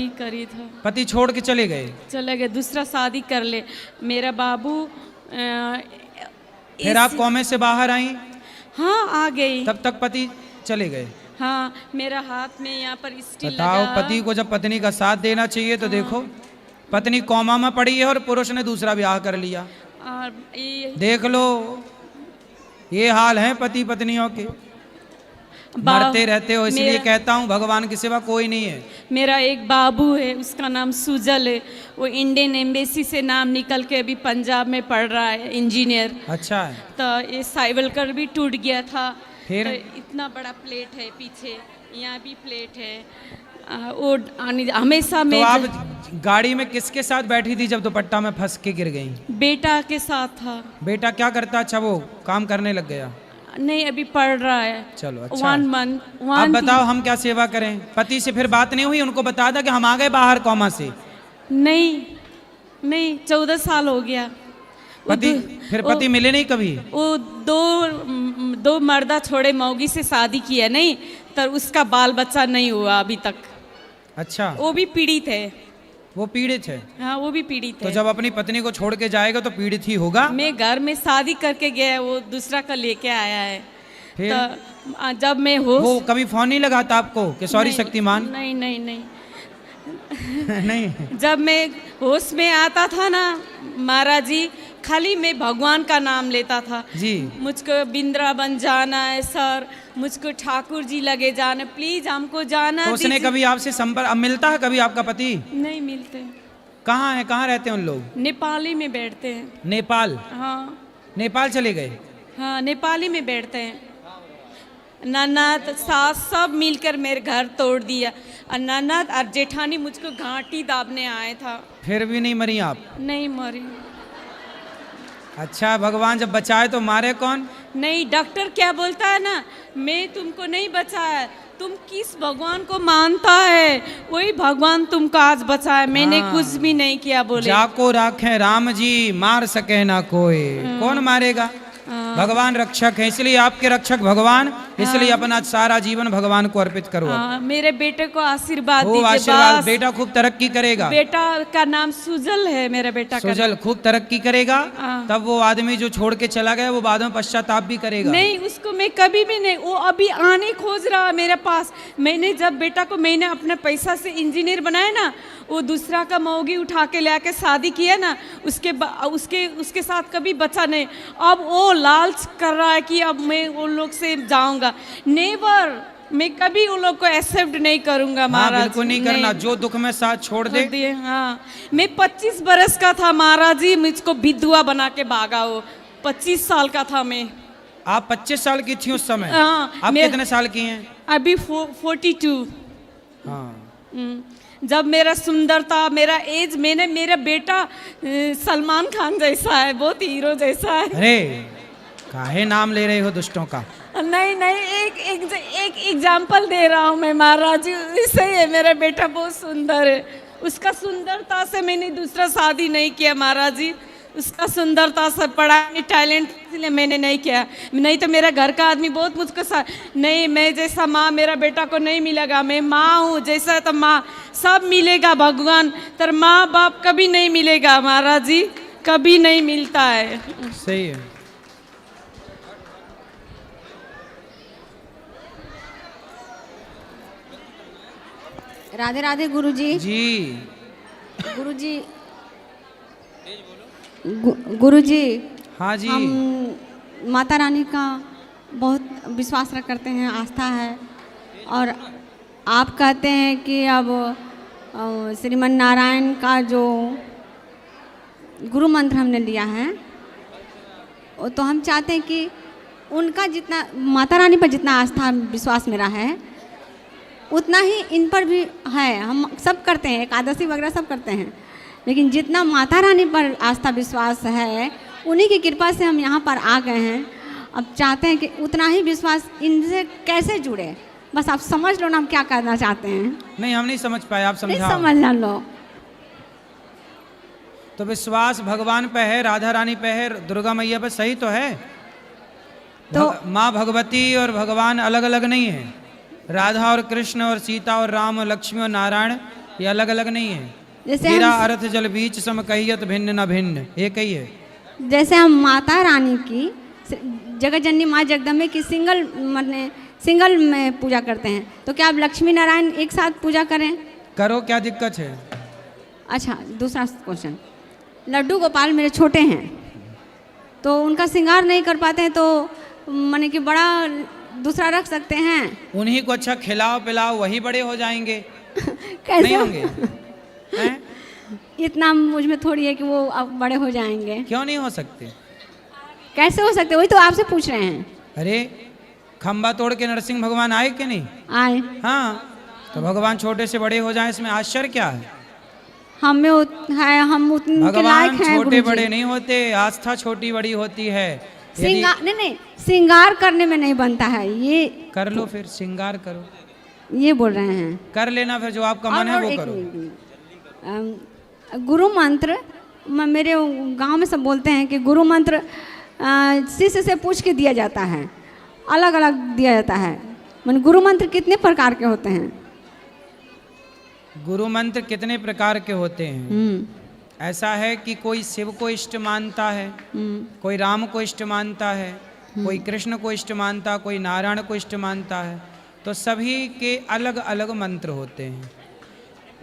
अभी करी था। पति छोड़ के चले गए? चले गए, दूसरा शादी कर ले। मेरा बाबू फिर आप कौमे से बाहर आई? हाँ, आ गई। तब तक पति चले गए? हाँ, मेरा हाथ में यहाँ पर स्टील बताओ, लगा। पति को जब पत्नी का साथ देना चाहिए तो देखो, पत्नी कोमा में पड़ी है और पुरुष ने दूसरा ब्याह कर लिया। और देख लो, ये हाल है पति पत्नियों के, मरते रहते हो। इसलिए कहता हूँ भगवान के सिवा कोई नहीं है। मेरा एक बाबू है, उसका नाम सुजल है। वो इंडियन एम्बेसी से नाम निकल के अभी पंजाब में पढ़ रहा है, इंजीनियर। अच्छा है। तो ये साइवलकर भी टूट गया था। फिर तो इतना बड़ा प्लेट है पीछे, यहाँ भी प्लेट है। वो हमेशा में। तो आप गाड़ी में किसके साथ बैठी थी जब दुपट्टा में फंस के गिर गई? बेटा के साथ था। बेटा क्या करता? अच्छा, वो काम करने लग गया? नहीं, अभी पढ़ रहा है। चलो अच्छा। 1 मंथ। अब बताओ हम क्या सेवा करें? पति से फिर बात नहीं हुई? उनको बता था कि हम आ गए बाहर कोमा से? नहीं, 14 साल हो गया। पति फिर पति मिले नहीं कभी? वो दो मर्दा छोड़े मौगी से शादी किया, नहीं तो उसका बाल बच्चा नहीं हुआ अभी तक। अच्छा, वो भी पीड़ित है। वो पीड़ित है? हाँ, वो भी पीड़ित तो है। जब अपनी पत्नी को छोड़ के जाएगा तो पीड़ित ही होगा। मैं घर में शादी करके गया, वो दूसरा का लेके आया है। फिर? तो जब मैं वो कभी फोन नहीं लगाता आपको कि सॉरी शक्तिमान? नहीं नहीं। जब मैं होश में आता था ना महाराज जी, खाली मैं भगवान का नाम लेता था जी। मुझको वृंदावन जाना है सर, मुझको ठाकुर जी लगे जाना, प्लीज हमको जाना। तो उसने कभी आपसे संपर्क, अब मिलता है कभी आपका पति? नहीं मिलते। कहाँ है, कहाँ रहते हैं उन लोग? नेपाली में बैठते हैं। नेपाल? हाँ। नेपाल चले गए? हाँ, नेपाली में बैठते हैं। ननद सास सब मिलकर मेरे घर तोड़ दिया, और ननद और जेठानी मुझको घाटी दाबने आए था। फिर भी नहीं मरी आप? नहीं मरी। अच्छा, भगवान जब बचाए तो मारे कौन? नहीं, डॉक्टर क्या बोलता है ना, मैं तुमको नहीं बचाया, तुम किस भगवान को मानता है वही भगवान तुमको आज बचाए, मैंने कुछ भी नहीं किया। बोले जाको राखे राम जी, मार सके ना कोई। कौन मारेगा? भगवान रक्षक है, इसलिए आपके रक्षक भगवान, इसलिए अपना सारा जीवन भगवान को अर्पित करो। मेरे बेटे को आशीर्वाद दीजिए। आशीर्वाद, बेटा खूब तरक्की करेगा। बेटा का नाम सुजल है, मेरा बेटा का सुजल खूब तरक्की करेगा। तब वो आदमी जो छोड़ के चला गया वो बाद में पश्चाताप भी करेगा। नहीं, उसको मैं कभी भी नहीं, वो अभी आने खोज रहा है मेरे पास। मैंने जब बेटा को मैंने अपने पैसा से इंजीनियर बनाया ना, वो दूसरा का मौगी उठा के ले आके शादी किया ना, उसके साथ कभी बचा नहीं। अब वो लालच कर रहा है कि अब मैं उन लोग से जाऊंगा। नेवर, मैं कभी उन लोग को एक्सेप्ट नहीं करूंगा महाराज। बिल्कुल नहीं करना, जो दुख में साथ छोड़ दे। हाँ, मैं 25 बरस का था महाराज जी, मुझको विधवा बना के भागा। वो 25 साल का था मैं। आप 25 साल की थी उस समय? हाँ। आप कितने साल की हैं? अभी 42। हाँ। जब मेरा सुंदरता, मेरा एज, मेरा बेटा सलमान खान जैसा है, बहुत हीरो जैसा है। अरे काहे नाम ले रहे हो दुष्टों का? नहीं, एक एग्जाम्पल दे रहा हूँ मैं महाराज जी, इससे है मेरा बेटा बहुत सुंदर है। उसका सुंदरता से मैंने दूसरा शादी नहीं किया महाराज जी, उसका सुंदरता से, पढ़ाई, टैलेंट, इसलिए मैंने नहीं किया। नहीं तो मेरा घर का आदमी बहुत मुझको नहीं, मैं जैसा माँ मेरा बेटा को नहीं मिलेगा। मैं माँ हूँ, जैसा तो माँ सब मिलेगा भगवान, तर माँ बाप कभी नहीं मिलेगा महाराज जी, कभी नहीं मिलता है। सही है। राधे राधे गुरुजी। जी गुरुजी, गुरुजी, हाँ जी। हम माता रानी का बहुत विश्वास करते हैं, आस्था है, और आप कहते हैं कि अब श्रीमन नारायण का जो गुरु मंत्र हमने लिया है, तो हम चाहते हैं कि उनका जितना माता रानी पर जितना आस्था विश्वास मेरा है, उतना ही इन पर भी है। हम सब करते हैं, एकादशी वगैरह सब करते हैं, लेकिन जितना माता रानी पर आस्था विश्वास है, उन्हीं की कृपा से हम यहाँ पर आ गए हैं। अब चाहते हैं कि उतना ही विश्वास इनसे कैसे जुड़े, बस आप समझ लो ना हम क्या करना चाहते हैं। नहीं, हम नहीं समझ पाए, आप समझाओ। नहीं समझ लो। तो विश्वास भगवान पे है, राधा रानी पे है, दुर्गा मैया पे, सही तो है। तो माँ भगवती और भगवान अलग अलग नहीं है। राधा और कृष्ण और सीता और राम और लक्ष्मी और नारायण ये अलग अलग नहीं है। जैसे हीरा हम अर्थ जल बीच सम कहियत भिन्न न भिन्न, एक ही है। जैसे हम माता रानी की जगत जननी माँ जगदम्बे की सिंगल में पूजा करते हैं, तो क्या आप लक्ष्मी नारायण एक साथ पूजा करें? करो, क्या दिक्कत है? अच्छा, दूसरा क्वेश्चन, लड्डू गोपाल मेरे छोटे हैं तो उनका श्रृंगार नहीं कर पाते हैं, तो माने कि बड़ा दूसरा रख सकते हैं? उन्हीं को अच्छा खिलाओ पिलाओ, वही बड़े हो जाएंगे। कैसे नहीं होंगे? हैं? इतना मुझ में थोड़ी है कि वो अब बड़े हो जाएंगे। क्यों नहीं हो सकते? कैसे हो सकते? वही तो आपसे पूछ रहे हैं। अरे खंबा तोड़ के नरसिंह भगवान आए कि नहीं? आए। हाँ, तो भगवान छोटे से बड़े हो जाएं, इसमें आश्चर्य क्या है? हम उतने लायक भगवान हैं छोटे गुरुजी। बड़े नहीं होते, आस्था छोटी बड़ी होती है। यदि श्रृंगार नहीं, श्रृंगार करने में नहीं बनता है ये। कर लो फिर, श्रृंगार करो, ये बोल रहे हैं। कर लेना फिर, जो आपका मन है और वो एक करो। मिनट, गुरु मंत्र मेरे गांव में सब बोलते हैं कि गुरु मंत्र शिष्य से पूछ के दिया जाता है, अलग अलग दिया जाता है। मन गुरु मंत्र कितने प्रकार के होते हैं? गुरु मंत्र कितने प्रकार के होते हैं? ऐसा है कि कोई शिव को इष्ट मानता है, कोई राम को इष्ट मानता है, कोई कृष्ण को इष्ट मानता, कोई नारायण को इष्ट मानता है। तो सभी के अलग अलग मंत्र होते हैं,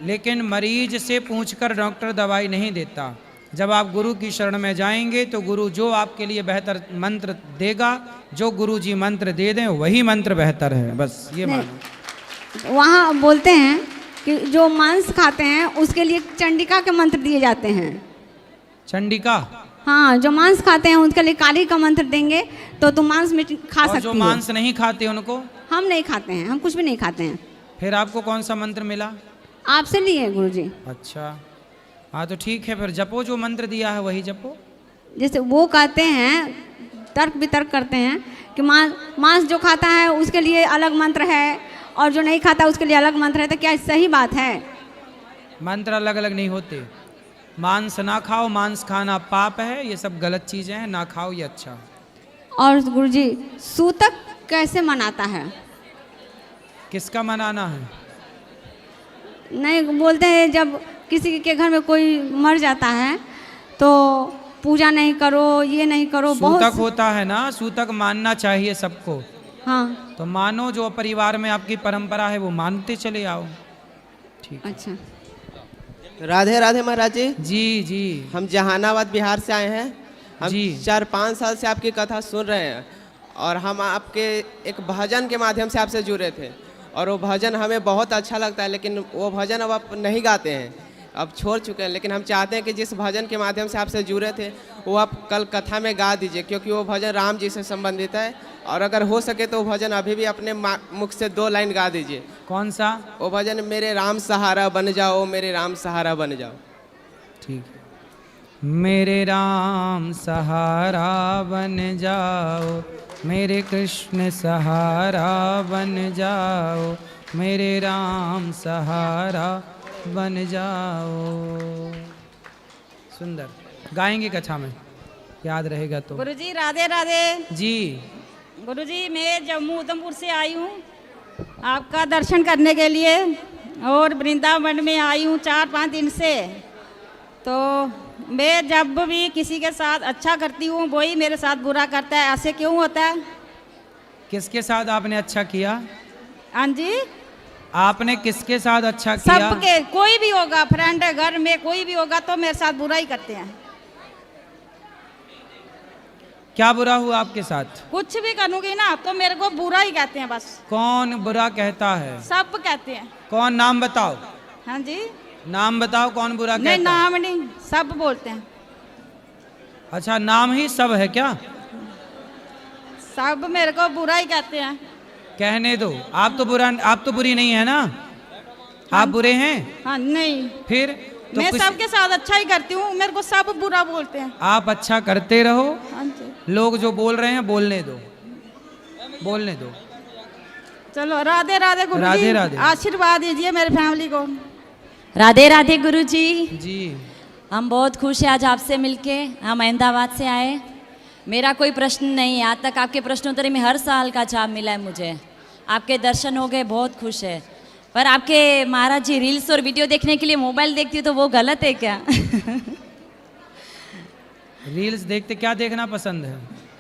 लेकिन मरीज से पूछकर डॉक्टर दवाई नहीं देता। जब आप गुरु की शरण में जाएंगे तो गुरु जो आपके लिए बेहतर मंत्र देगा, जो गुरु जी मंत्र दे दें वही मंत्र बेहतर है, बस ये मानो। वहाँ बोलते हैं कि जो मांस खाते हैं उसके लिए चंडिका के मंत्र दिए जाते हैं। चंडिका? हाँ, जो मांस खाते हैं उनके लिए काली का मंत्र देंगे तो तुम मांस में खा और सकती जो हो। मांस नहीं खाते उनको? हम नहीं खाते हैं, हम कुछ भी नहीं खाते हैं। फिर आपको कौन सा मंत्र मिला? आपसे लिए गुरुजी। अच्छा, हाँ तो ठीक है, फिर जपो, जो मंत्र दिया है वही जपो। जैसे वो कहते हैं, तर्क वितर्क करते हैं कि मांस जो खाता है उसके लिए अलग मंत्र है और जो नहीं खाता उसके लिए अलग मंत्र है, तो क्या सही बात है? मंत्र अलग अलग नहीं होते। मांस ना खाओ, मांस खाना पाप है, ये सब गलत चीज़ें हैं, ना खाओ ये अच्छा। और गुरुजी सूतक कैसे मनाता है? किसका मनाना है? नहीं, बोलते हैं जब किसी के घर में कोई मर जाता है तो पूजा नहीं करो, ये नहीं करो, सूतक होता है ना, सूतक मानना चाहिए सबको। हाँ, तो मानो, जो परिवार में आपकी परंपरा है वो मानते चले आओ। ठीक। अच्छा, राधे राधे महाराज जी। जी जी, हम जहानाबाद बिहार से आए हैं। हम जी। 4-5 साल से आपकी कथा सुन रहे हैं और हम आपके एक भजन के माध्यम से आपसे जुड़े थे और वो भजन हमें बहुत अच्छा लगता है, लेकिन वो भजन अब आप नहीं गाते हैं, अब छोड़ चुके हैं। लेकिन हम चाहते हैं कि जिस भजन के माध्यम से आपसे जुड़े थे वो आप कल कथा में गा दीजिए, क्योंकि वो भजन राम जी से संबंधित है। और अगर हो सके तो वो भजन अभी भी अपने मुख से 2 लाइन गा दीजिए। कौन सा? वो भजन, मेरे राम सहारा बन जाओ, मेरे राम सहारा बन जाओ। ठीक है। मेरे राम सहारा बन जाओ, मेरे कृष्ण सहारा बन जाओ, मेरे राम सहारा बन जाओ। सुंदर गाएंगे कथा में, याद रहेगा तो। गुरुजी राधे राधे। जी गुरुजी मैं जम्मू उधमपुर से आई हूँ आपका दर्शन करने के लिए, और वृंदावन में आई हूँ 4-5 दिन से। तो मैं जब भी किसी के साथ अच्छा करती हूँ वही मेरे साथ बुरा करता है, ऐसे क्यों होता है? किसके साथ आपने अच्छा किया? हाँ जी, आपने किसके साथ अच्छा किया? सबके, कोई भी होगा, फ्रेंड है, घर में कोई भी होगा तो मेरे साथ बुरा ही करते हैं। क्या बुरा हुआ आपके साथ? कुछ भी करूँगी ना तो मेरे को बुरा ही कहते हैं बस। कौन बुरा कहता है? सब कहते हैं। कौन? नाम बताओ। हाँ जी, नाम बताओ, कौन बुरा नहीं कहता है? नाम नहीं, सब बोलते हैं। अच्छा, नाम ही सब है क्या? सब मेरे को बुरा ही कहते हैं। कहने दो, आप तो बुरी नहीं है ना? आप बुरे हैं? हाँ नहीं, फिर तो मैं कुछ, सबके साथ अच्छा ही करती हूँ, मेरे को सब बुरा बोलते हैं। आप अच्छा करते रहो, हाँ जी, लोग जो बोल रहे हैं बोलने दो, बोलने दो। चलो राधे राधे गुरु राधे जी, राधे। आशीर्वाद दीजिए मेरी फैमिली को। राधे राधे गुरुजी। जी हम बहुत खुश हैं आज आपसे मिलके। हम अहमदाबाद से आए। मेरा कोई प्रश्न नहीं है, आज तक आपके प्रश्नोत्तरी में हर साल का जवाब मिला है मुझे। आपके दर्शन हो गए, बहुत खुश है। पर आपके महाराज जी रील्स और वीडियो देखने के लिए मोबाइल देखती हूँ तो वो गलत है क्या? रील्स देखते क्या देखना पसंद है?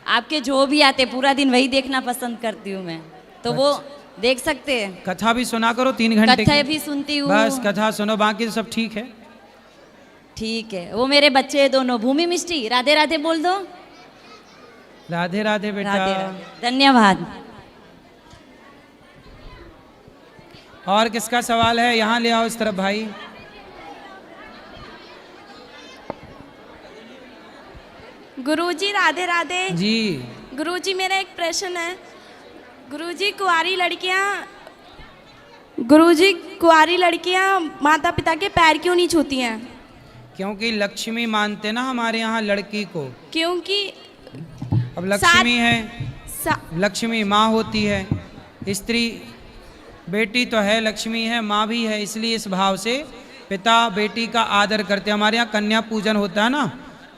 आपके जो भी आते पूरा दिन वही देखना पसंद करती हूँ मैं, तो वो देख सकते हैं। कथा भी सुना करो 3 घंटे कथा की। भी सुनती हूँ। बस कथा सुनो, बाकी तो सब ठीक है। ठीक है, वो मेरे बच्चे दोनों। भूमि मिष्टी राधे राधे बोल दो। राधे राधे बेटा। राधे राधे, धन्यवाद। और किसका सवाल है? यहाँ ले आओ इस तरफ भाई। गुरुजी राधे राधे। जी गुरुजी मेरा एक प्रश्न है। गुरुजी कुंवारी लड़कियां माता पिता के पैर क्यों नहीं छूती हैं? क्योंकि लक्ष्मी मानते ना हमारे यहाँ लड़की को। क्योंकि अब लक्ष्मी है, सा- लक्ष्मी माँ होती है, स्त्री बेटी तो है, लक्ष्मी है, माँ भी है, इसलिए इस भाव से पिता बेटी का आदर करते। हमारे यहाँ कन्या पूजन होता है ना,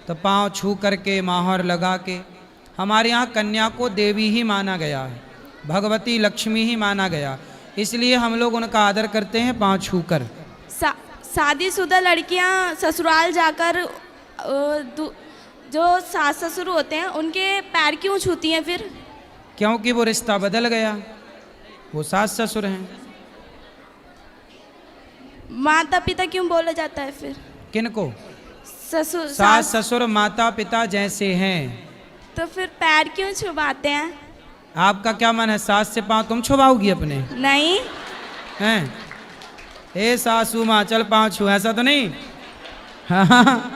तो पाँव छू करके माहौर लगा के। हमारे यहाँ कन्या को देवी ही माना गया है, भगवती लक्ष्मी ही माना गया, इसलिए हम लोग उनका आदर करते हैं पाँव छू कर। शादीशुदा लड़कियां ससुराल जाकर जो सास ससुर होते हैं उनके पैर क्यों छूती हैं फिर? क्योंकि वो रिश्ता बदल गया, वो सास ससुर हैं। माता पिता क्यों बोला जाता है फिर? किनको? ससुर सास ससुर माता पिता जैसे हैं। तो फिर पैर क्यों छुपाते हैं? आपका क्या मन है, सास से पाँव तुम छुपाओगी अपने? नहीं। हैं? ए सासू माँ चल पाँव छू, ऐसा तो नहीं? हाँ,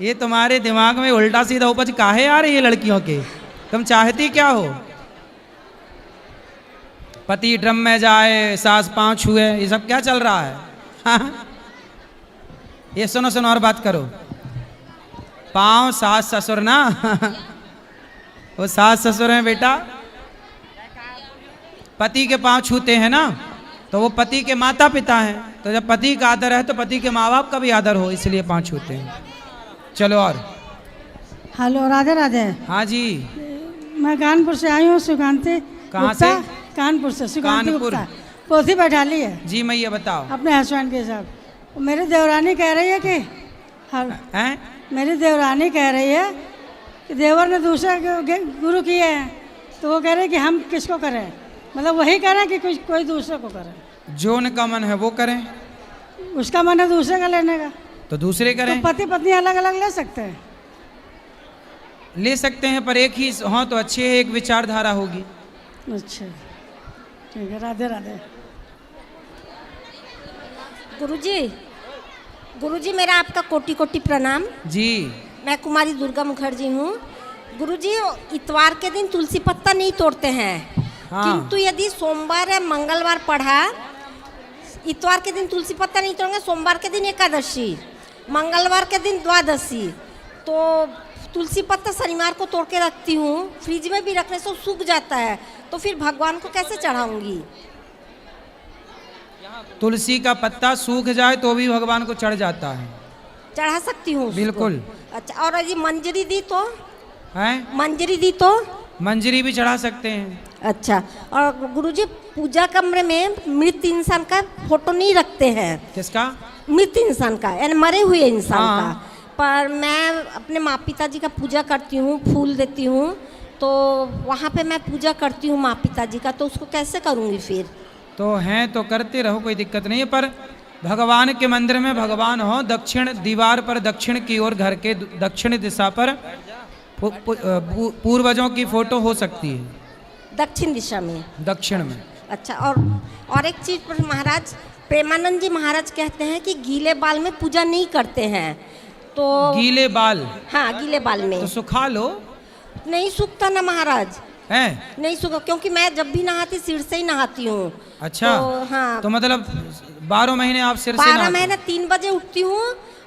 ये तुम्हारे दिमाग में उल्टा सीधा उपज काहे आ रही है लड़कियों के? तुम चाहती क्या हो? पति ड्रम में जाए, सास पाँव छुए, ये सब क्या चल रहा है? हाँ? ये सुनो सुनो और बात करो। पाँव सास ससुर ना वो सास ससुर हैं बेटा। पति के पाँव छूते हैं ना, तो वो पति के माता पिता हैं, तो जब पति का आदर है तो पति के माँ बाप का भी आदर हो, इसलिए पाँव छूते हैं। चलो और। हेलो राधे राधे। हाँ जी। मैं कानपुर से आई हूँ, सुकांति। कहाँ से? कानपुर से, सुकांति कानपुर। गुप्ता। पोथी बैठा ली है जी मैया बताओ। अपने हस्बैंड के साथ। मेरी देवरानी कह रही है कि हैं? मेरी देवरानी कह रही है कि देवर ने दूसरा गुरु किए हैं, तो वो कह रहे हैं कि हम किसको करें, मतलब वही करें कि कोई दूसरे को करें। जो उनका मन है वो करें। उसका मन है दूसरे का लेने का, तो दूसरे तो करें। पति पत्नी अलग अलग ले सकते हैं। ले सकते हैं, पर एक ही हो तो अच्छे है, एक विचारधारा होगी। अच्छा ठीक है, राधे राधे। गुरुजी मेरा आपका कोटि कोटि प्रणाम। जी। मैं कुमारी दुर्गा मुखर्जी हूँ। गुरुजी इतवार के दिन तुलसी पत्ता नहीं तोड़ते हैं, हाँ। किंतु यदि सोमवार या मंगलवार पढ़ा, इतवार के दिन तुलसी पत्ता नहीं तोड़ेंगे, सोमवार के दिन एकादशी, मंगलवार के दिन द्वादशी, तो तुलसी पत्ता शनिवार को तोड़ के रखती हूँ, फ्रिज में भी रखने से सूख जाता है, तो फिर भगवान को कैसे चढ़ाऊंगी? तुलसी का पत्ता सूख जाए तो भी भगवान को चढ़ जाता है। चढ़ा सकती हूँ उसको? बिल्कुल। अच्छा, और यदि मंजरी दी तो? हैं? मंजरी दी तो? मंजरी भी चढ़ा सकते हैं। अच्छा, और गुरुजी पूजा कमरे में मृत इंसान का फोटो नहीं रखते हैं। किसका? मृत इंसान का, यानी मरे हुए इंसान हाँ। का। पर मैं अपने माँ पिताजी का पूजा करती हूँ, फूल देती हूँ, तो वहाँ पे मैं पूजा करती हूँ माँ पिताजी का, तो उसको कैसे करूँगी फिर? तो हैं तो करते रहो, कोई दिक्कत नहीं है, पर भगवान के मंदिर में भगवान हो, दक्षिण दीवार पर दक्षिण की ओर, घर के दक्षिण दिशा पर पूर्वजों की फोटो हो सकती है। दक्षिण दिशा में? दक्षिण में। अच्छा, और एक चीज़ पर महाराज, प्रेमानंद जी महाराज कहते हैं कि गीले बाल में पूजा नहीं करते हैं, तो गीले बाल? हाँ, गीले बाल में तो सुखा लो। नहीं सूखता ना महाराज, है? नहीं सूखा, क्योंकि मैं जब भी नहाती सिर से ही नहाती हूँ। अच्छा, तो हाँ, तो मतलब 12 महीने आप सिर से 12 महीने 3 बजे उठती हूँ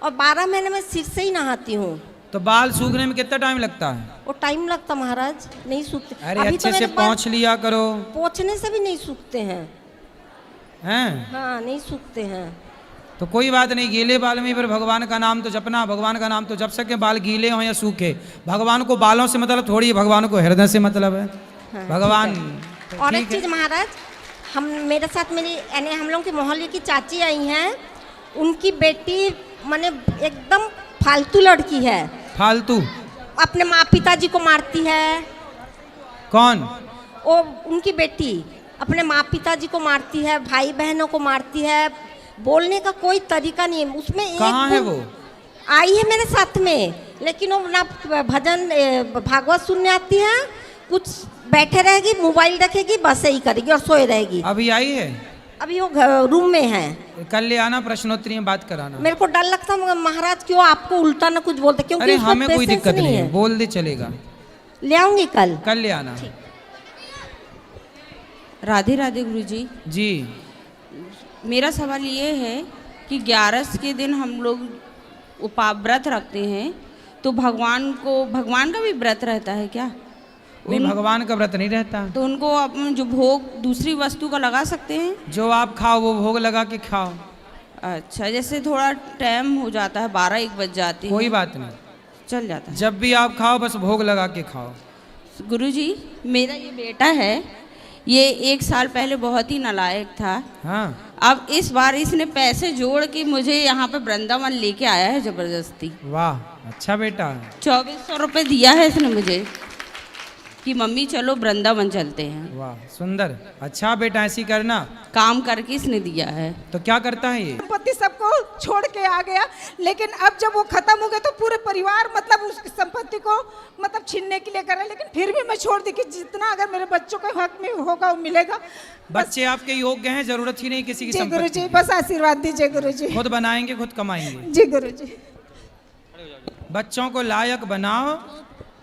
और 12 महीने में सिर से ही नहाती हूँ। तो बाल सूखने में कितना टाइम लगता है? वो टाइम लगता महाराज, नहीं सूखते। अरे अभी अच्छे तो से मेरे बाल पोंछ लिया करो। पोंछने से भी नहीं सूखते हैं। हैं? हाँ, नहीं सूखते हैं। तो कोई बात नहीं, गीले बाल में फिर भगवान का नाम तो जपना, भगवान का नाम तो जप सके, बाल गीले हों या सूखे, भगवान को बालों से मतलब थोड़ी है, भगवान को हृदय से मतलब है। हाँ, भगवान ठीक है। और एक ठीक है। चीज महाराज, हम मेरे साथ मेरी यानी हम लोग के मोहल्ले की चाची आई हैं, उनकी बेटी माने एकदम फालतू लड़की है, फालतू? अपने माँ पिताजी को मारती है। कौन? वो उनकी बेटी अपने माँ पिताजी को मारती है, भाई बहनों को मारती है, बोलने का कोई तरीका नहीं है उसमें। कहाँ है वो? आई है मेरे साथ में, लेकिन वो ना भजन भागवत सुनने आती है, कुछ बैठे रहेगी, मोबाइल रखेगी, बस यही करेगी और सोए रहेगी। अभी आई है? अभी वो रूम में है। कल ले आना, प्रश्नोत्तरी में बात कराना। मेरे को डर लगता है महाराज क्यों आपको उल्टा ना कुछ बोलते, क्योंकि अरे उसको हमें कोई patience दिक्कत नहीं है, है। बोल दे चलेगा। ले आऊंगी कल। कल ले आना। राधे राधे गुरुजी। जी। मेरा सवाल ये है कि 11 के दिन हम लोग व्रत रखते हैं, तो भगवान का भी व्रत रहता है क्या? नहीं, भगवान का व्रत नहीं रहता। तो उनको अपन जो भोग दूसरी वस्तु का लगा सकते हैं? जो आप खाओ वो भोग लगा के खाओ। अच्छा, जैसे थोड़ा टाइम हो जाता है, 12-1 बज जाती है। कोई बात नहीं, चल जाता है। जब भी आप खाओ बस भोग लगा के खाओ। गुरुजी, मेरा ये बेटा है, ये 1 साल पहले बहुत ही नालायक था। हाँ। अब इस बार इसने पैसे जोड़ के मुझे यहाँ पे वृंदावन लेके आया है जबरदस्ती। वाह, अच्छा बेटा है। 2400 रुपये दिया है इसने मुझे कि मम्मी चलो वृंदावन चलते हैं। वाह, सुंदर। अच्छा बेटा, ऐसी करना। काम करके इसने दिया है। तो क्या करता है ये? संपत्ति सबको छोड़ के आ गया, लेकिन अब जब वो खत्म हो गया तो पूरे परिवार मतलब उस संपत्ति को मतलब छीनने के लिए करे, लेकिन फिर भी मैं छोड़ दी कि जितना अगर मेरे बच्चों के हक में होगा वो मिलेगा। बच्चे आपके योग्य हैं, जरूरत ही नहीं किसी की जी संपत्ति। गुरुजी, बस आशीर्वाद दीजिए गुरुजी। खुद बनाएंगे, खुद कमाएंगे। जी गुरुजी। बच्चों को लायक बनाओ,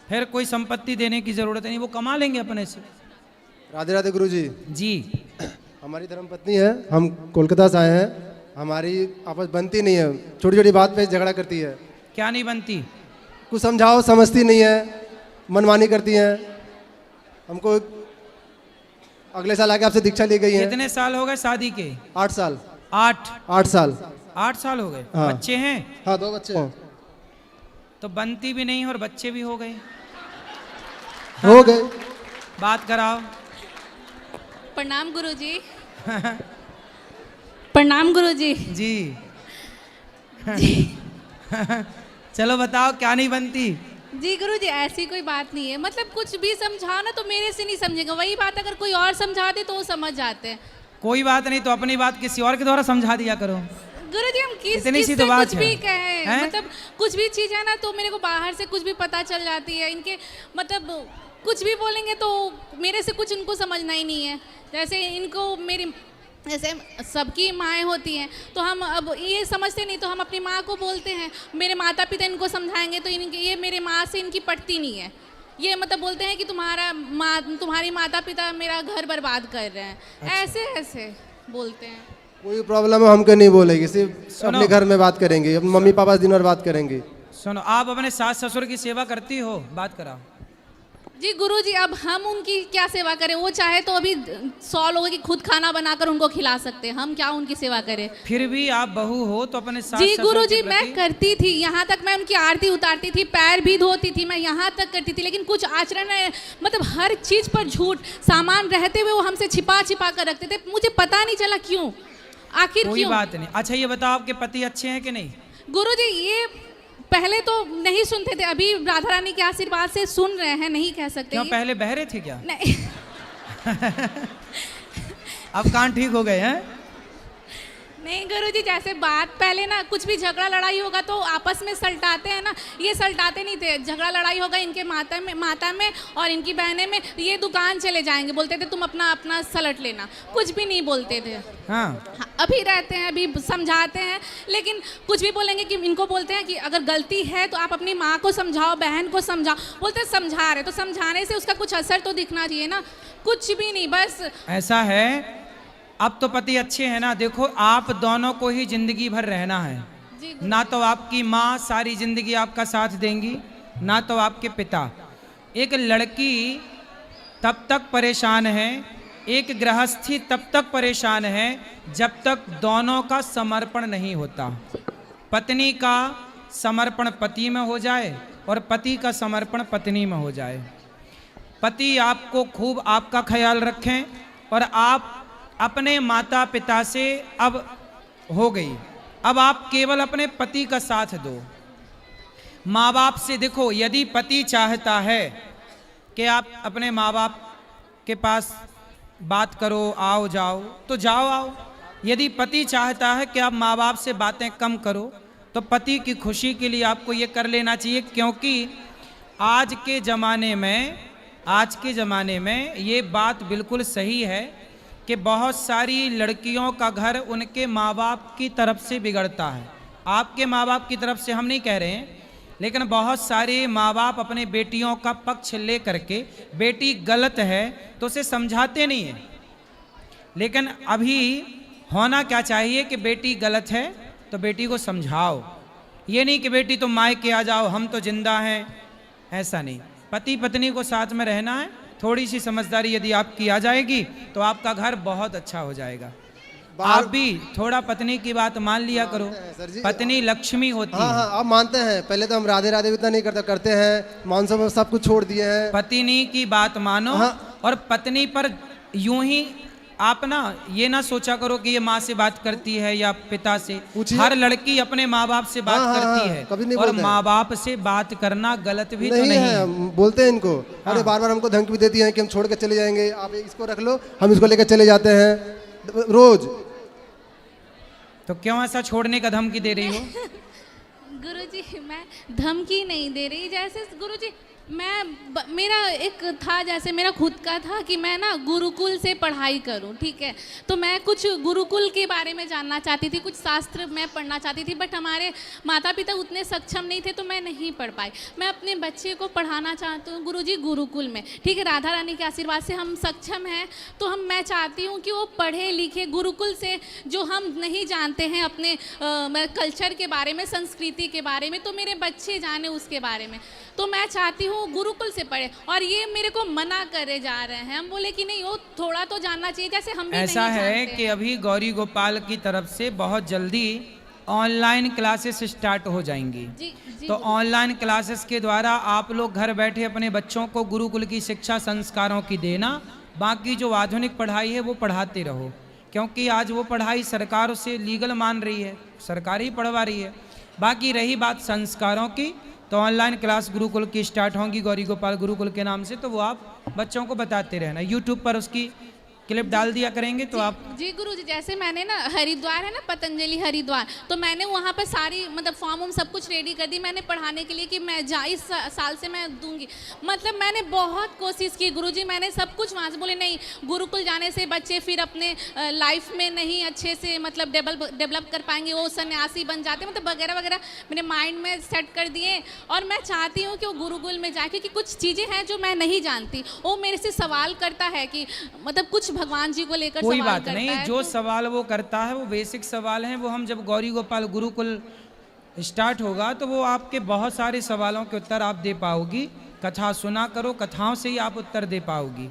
फिर कोई संपत्ति देने की जरूरत नहीं, वो कमा लेंगे अपने से। राधे राधे गुरुजी। जी। हमारी धर्मपत्नी है, हम कोलकाता से आए हैं, हमारी आपस बनती नहीं है, छोटी छोटी बात पे झगड़ा करती है। क्या नहीं बनती? कुछ समझाओ समझती नहीं है, मनमानी करती है। हमको अगले साल आके आपसे दीक्षा ली गई है। कितने साल हो गए शादी के? 8 साल। 8 साल। 8 साल हो गए। हाँ। बच्चे हैं? हाँ, 2 बच्चे हैं। तो बनती भी नहीं और बच्चे भी हो गए। हो गए। बात कराओ। प्रणाम गुरुजी। प्रणाम गुरुजी। जी। चलो बताओ, क्या नहीं बनती? जी गुरुजी, ऐसी कोई बात नहीं है, मतलब कुछ भी समझाओ ना तो मेरे से नहीं समझेगा, वही बात अगर कोई और समझा दे तो वो समझ जाते हैं। कोई बात नहीं, तो अपनी बात किसी और के द्वारा समझा दिया करो। गुरुजी, हम इतनी सी किस तो से बात कुछ है। भी कहें, हैं? मतलब कुछ भी चीज़ है ना तो मेरे को बाहर से कुछ भी पता चल जाती है। इनके मतलब कुछ भी बोलेंगे तो मेरे से कुछ इनको समझना ही नहीं है। जैसे इनको मेरी जैसे सबकी माएँ होती हैं, तो हम अब ये समझते नहीं तो हम अपनी माँ को बोलते हैं, मेरे माता पिता इनको समझाएंगे तो इनके ये मेरे माँ से इनकी पटती नहीं है। ये मतलब बोलते हैं कि तुम्हारी माता पिता मेरा घर बर्बाद कर रहे हैं। अच्छा। ऐसे ऐसे बोलते हैं। कोई प्रॉब्लम है हमको नहीं बोलेगी, सिर्फ सुनो। अपने घर में बात करेंगे, अपने मम्मी पापा से दिन भर बात करेंगे। सुनो, आप अपने सास ससुर की सेवा करती हो? बात कराओ। जी गुरुजी, अब हम उनकी क्या सेवा करें? वो चाहे तो अभी 100 लोगों की खुद खाना बनाकर उनको खिला सकते हैं, हम क्या उनकी सेवा करें? फिर भी आप बहू हो तो अपने सास जी ससुर गुरुजी, के प्रति- मैं करती थी, यहाँ तक मैं उनकी आरती उतारती थी, पैर भी धोती थी, मैं यहाँ तक करती थी, लेकिन कुछ आचरण मतलब हर चीज पर झूठ, सामान रहते हुए वो हमसे छिपा छिपा कर रखते थे, मुझे पता नहीं चला क्यों, आखिर कोई क्यों? बात नहीं। अच्छा ये बताओ, आपके पति अच्छे हैं कि नहीं? गुरुजी, ये पहले तो नहीं सुनते थे, अभी राधा रानी के आशीर्वाद से सुन रहे हैं, नहीं कह सकते। क्यों, पहले बहरे थे क्या? नहीं। अब कान ठीक हो गए हैं? नहीं गुरुजी, जैसे बात पहले ना कुछ भी झगड़ा लड़ाई होगा तो आपस में सलटाते हैं ना, ये सलटाते नहीं थे। झगड़ा लड़ाई होगा इनके माता में और इनकी बहनें में, ये दुकान चले जाएंगे, बोलते थे तुम अपना अपना सलट लेना, कुछ भी नहीं बोलते थे। हाँ। अभी रहते हैं, अभी समझाते हैं, लेकिन कुछ भी बोलेंगे कि इनको बोलते हैं कि अगर गलती है तो आप अपनी माँ को समझाओ, बहन को समझाओ, बोलते हैं समझा रहे तो समझाने से उसका कुछ असर तो दिखना चाहिए ना, कुछ भी नहीं, बस। ऐसा है, अब तो पति अच्छे हैं ना। देखो, आप दोनों को ही जिंदगी भर रहना है, ना तो आपकी माँ सारी जिंदगी आपका साथ देंगी, ना तो आपके पिता। एक लड़की तब तक परेशान है, एक गृहस्थी तब तक परेशान है जब तक दोनों का समर्पण नहीं होता। पत्नी का समर्पण पति में हो जाए और पति का समर्पण पत्नी में हो जाए। पति आपको खूब आपका ख्याल रखें और आप अपने माता पिता से अब हो गई, अब आप केवल अपने पति का साथ दो। माँ बाप से देखो, यदि पति चाहता है कि आप अपने माँ बाप के पास बात करो, आओ जाओ, तो जाओ आओ। यदि पति चाहता है कि आप माँ बाप से बातें कम करो, तो पति की खुशी के लिए आपको ये कर लेना चाहिए, क्योंकि आज के ज़माने में ये बात बिल्कुल सही है कि बहुत सारी लड़कियों का घर उनके माँ बाप की तरफ से बिगड़ता है। आपके माँ बाप की तरफ से हम नहीं कह रहे हैं, लेकिन बहुत सारे माँ बाप अपने बेटियों का पक्ष ले करके बेटी गलत है तो उसे समझाते नहीं हैं। लेकिन अभी होना क्या चाहिए कि बेटी गलत है तो बेटी को समझाओ, ये नहीं कि बेटी तुम मायके आ जाओ, हम तो जिंदा हैं, ऐसा नहीं। पति पत्नी को साथ में रहना है। थोड़ी सी समझदारी यदि आपकी आ जाएगी तो आपका घर बहुत अच्छा हो जाएगा। आप भी थोड़ा पत्नी की बात मान लिया करो, पत्नी लक्ष्मी होती है। हाँ, आप मानते हैं। पहले तो हम राधे राधे भी इतना नहीं करते हैं, मानसों में सब कुछ छोड़ दिए हैं। पत्नी की बात मानो। और पत्नी पर यूं ही आप ना ये ना सोचा करो कि ये माँ से बात करती है या पिता से। हर लड़की अपने माँ बाप से बात करती है, कभी नहीं और बोलते माँ बाप से बात करना गलत भी नहीं तो नहीं है। बोलते हैं इनको, अरे बार बार हमको धमकी भी देती हैं कि हम छोड़ के चले जाएंगे, आप इसको रख लो, हम इसको लेकर चले जाते हैं रोज। तो क्यों ऐसा छोड़ने का धमकी दे रही हो? गुरुजी मैं धमकी नहीं दे रही, जैसे गुरुजी मेरा एक था, जैसे मेरा खुद का था कि मैं ना गुरुकुल से पढ़ाई करूं, ठीक है। तो मैं कुछ गुरुकुल के बारे में जानना चाहती थी, कुछ शास्त्र मैं पढ़ना चाहती थी, बट हमारे माता पिता उतने सक्षम नहीं थे तो मैं नहीं पढ़ पाई। मैं अपने बच्चे को पढ़ाना चाहती हूँ गुरुजी गुरुकुल में, ठीक है। राधा रानी के आशीर्वाद से हम सक्षम हैं, तो मैं चाहती हूँ कि वो पढ़े लिखे गुरुकुल से, जो हम नहीं जानते हैं अपने कल्चर के बारे में, संस्कृति के बारे में, तो मेरे बच्चे जाने उसके बारे में। तो मैं चाहती हूँ गुरुकुल से पढ़े, और ये मेरे को मना करे जा रहे हैं। हम बोले कि नहीं, वो थोड़ा तो जानना चाहिए, जैसे हम भी ऐसा नहीं है जानते। कि अभी गौरी गोपाल की तरफ से बहुत जल्दी ऑनलाइन क्लासेस स्टार्ट हो जाएंगी। तो ऑनलाइन क्लासेस के द्वारा आप लोग घर बैठे अपने बच्चों को गुरुकुल की शिक्षा संस्कारों की देना, बाकी जो आधुनिक पढ़ाई है वो पढ़ाते रहो, क्योंकि आज वो पढ़ाई सरकार उसे लीगल मान रही है, सरकार ही पढ़वा रही है। बाकी रही बात संस्कारों की, तो ऑनलाइन क्लास गुरुकुल की स्टार्ट होंगी गौरी गोपाल गुरुकुल के नाम से, तो वो आप बच्चों को बताते रहना। यूट्यूब पर उसकी क्लिप डाल दिया करेंगे तो आप। जी गुरुजी, जैसे मैंने ना हरिद्वार है ना, पतंजलि हरिद्वार, तो मैंने वहाँ पर सारी मतलब फॉर्म सब कुछ रेडी कर दी मैंने पढ़ाने के लिए कि मैं इस साल से मैं दूंगी। मतलब मैंने बहुत कोशिश की गुरुजी, मैंने सब कुछ वहाँ से बोले नहीं, गुरुकुल जाने से बच्चे फिर अपने लाइफ में नहीं अच्छे से मतलब डेवलप कर पाएंगे, वो सन्यासी बन जाते, मतलब वगैरह वगैरह मेरे माइंड में सेट कर दिए। और मैं चाहती हूँ कि वो गुरुकुल में जाए, क्योंकि कुछ चीज़ें हैं जो मैं नहीं जानती। वो मेरे से सवाल करता है कि मतलब कुछ भगवान जी को लेकर कोई सवाल बात नहीं, जो सवाल वो करता है वो बेसिक सवाल हैं, वो हम जब गौरी गोपाल गुरुकुल स्टार्ट होगा तो वो आपके बहुत सारे सवालों के उत्तर आप दे पाओगी। कथा सुना करो, कथाओं से ही आप उत्तर दे पाओगी।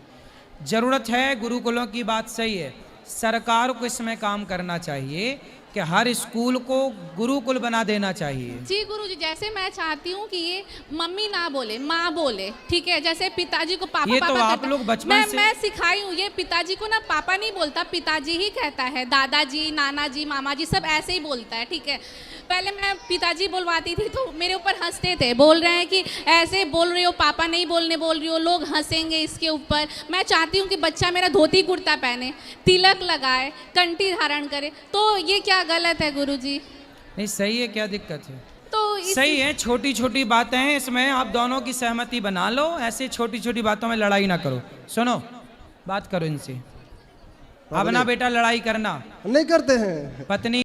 जरूरत है, गुरुकुलों की बात सही है, सरकार को इसमें काम करना चाहिए कि हर स्कूल को गुरुकुल बना देना चाहिए। जी गुरुजी, जैसे मैं चाहती हूँ कि ये मम्मी ना बोले, माँ बोले, ठीक है। जैसे पिताजी को पापा ये पापा तो आप लोग बचपन से मैं सिखाई हूँ। ये पिताजी को ना पापा नहीं बोलता, पिताजी ही कहता है। दादाजी, नाना जी, मामा जी सब ऐसे ही बोलता है, ठीक है। पहले मैं पिताजी बुलवाती थी तो मेरे ऊपर हंसते थे, बोल रहे हैं कि ऐसे बोल रही हो, पापा नहीं बोल रही हो, लोग हंसेंगे इसके ऊपर। मैं चाहती हूँ कि बच्चा मेरा धोती कुर्ता पहने, तिलक लगाए, कंठी धारण करे, तो ये क्या गलत है गुरुजी? नहीं, सही है, क्या दिक्कत है? तो सही है, छोटी छोटी बातें हैं, इसमें आप दोनों की सहमति बना लो। ऐसे छोटी छोटी बातों में लड़ाई ना करो। सुनो, बात करो इनसे। अब ना बेटा लड़ाई करना नहीं करते हैं। पत्नी